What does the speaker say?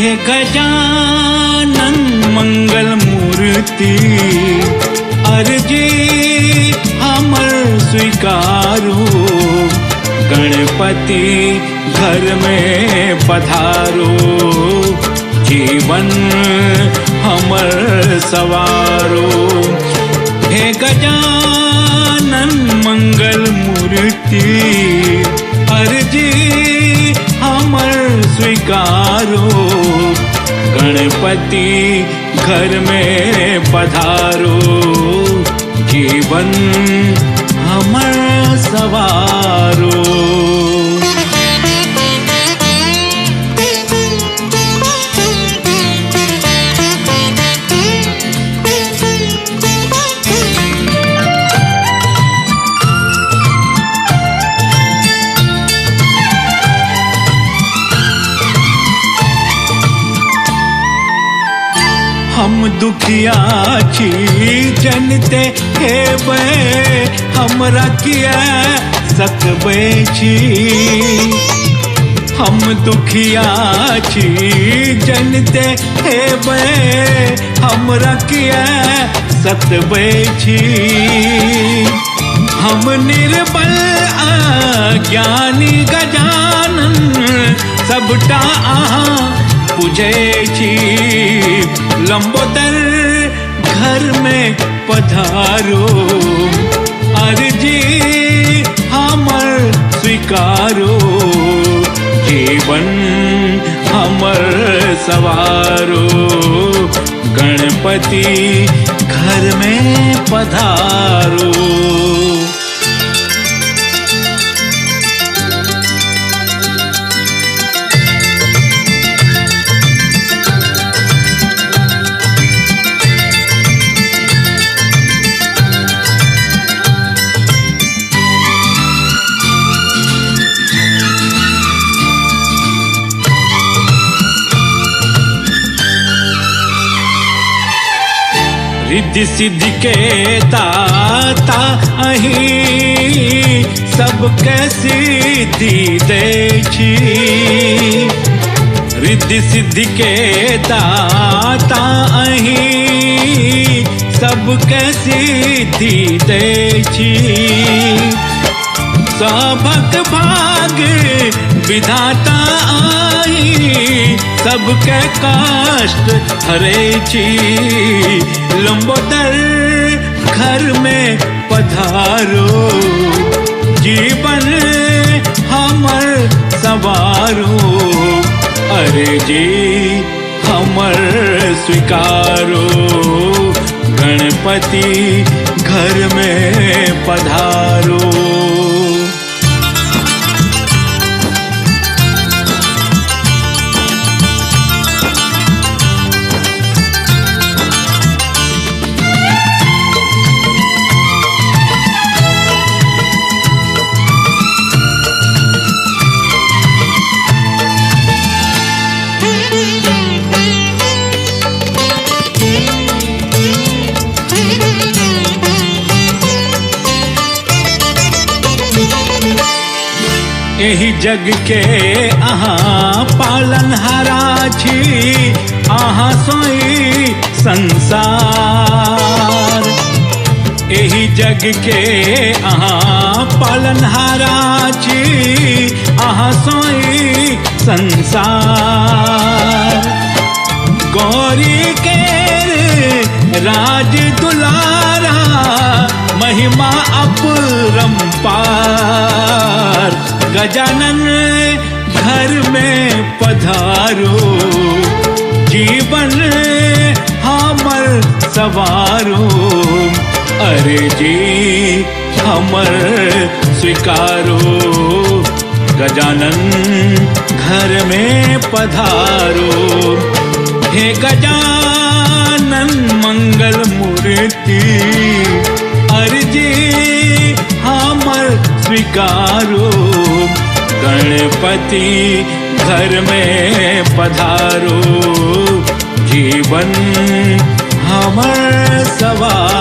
हे गजानन मंगल मूर्ति, अर्जी हमर स्वीकारो। गणपति घर में पधारो, जीवन हमर सवारो। हे गजानन मंगल मूर्ति, अर्जी हमर स्वीकारो। गणपति घर में पधारो, जीवन हमर सवारो। हम दुखिया छी जनते हेबै, हमरा किया सकबै छी। हम दुखिया छी जनते हेबै, हमरा किया सकबै छी। हम निर्बल अज्ञानी गजानन, सबटा अहाँ पूजै छी। लंबोदर घर में पधारो, अर्जी हमर स्वीकारो। जीवन हमर सवारो, गणपति घर में पधारो। रिद्धि सिद्धि के दाता अहीं, सबके सिद्धि दै छी। रिद्धि सिद्धि के दाता अहीं, सबके सिद्धि दै छी। सभक भाग विधाता आई, सबके कष्ट हरै छी। लंबोदर घर में पधारो, जीवन हमर सवारो। अर्जी हमर स्वीकारो, गणपति घर में पधारो। एही जग के अहाँ पालनहारा छी, अहाँ सोई संसार। एही जग के अहाँ पालनहारा छी, अहाँ सोई संसार। गौरी के राज दुलारा, महिमा अपरंपार। गजानन घर में पधारो, जीवन हमर सवारो। अर्जी हमर स्वीकारो, गजानन घर में पधारो। हे गजानन मंगल मूर्ति, अर्जी हमर स्वीकारो। गणपति घर में पधारो, जीवन हमर सवारो।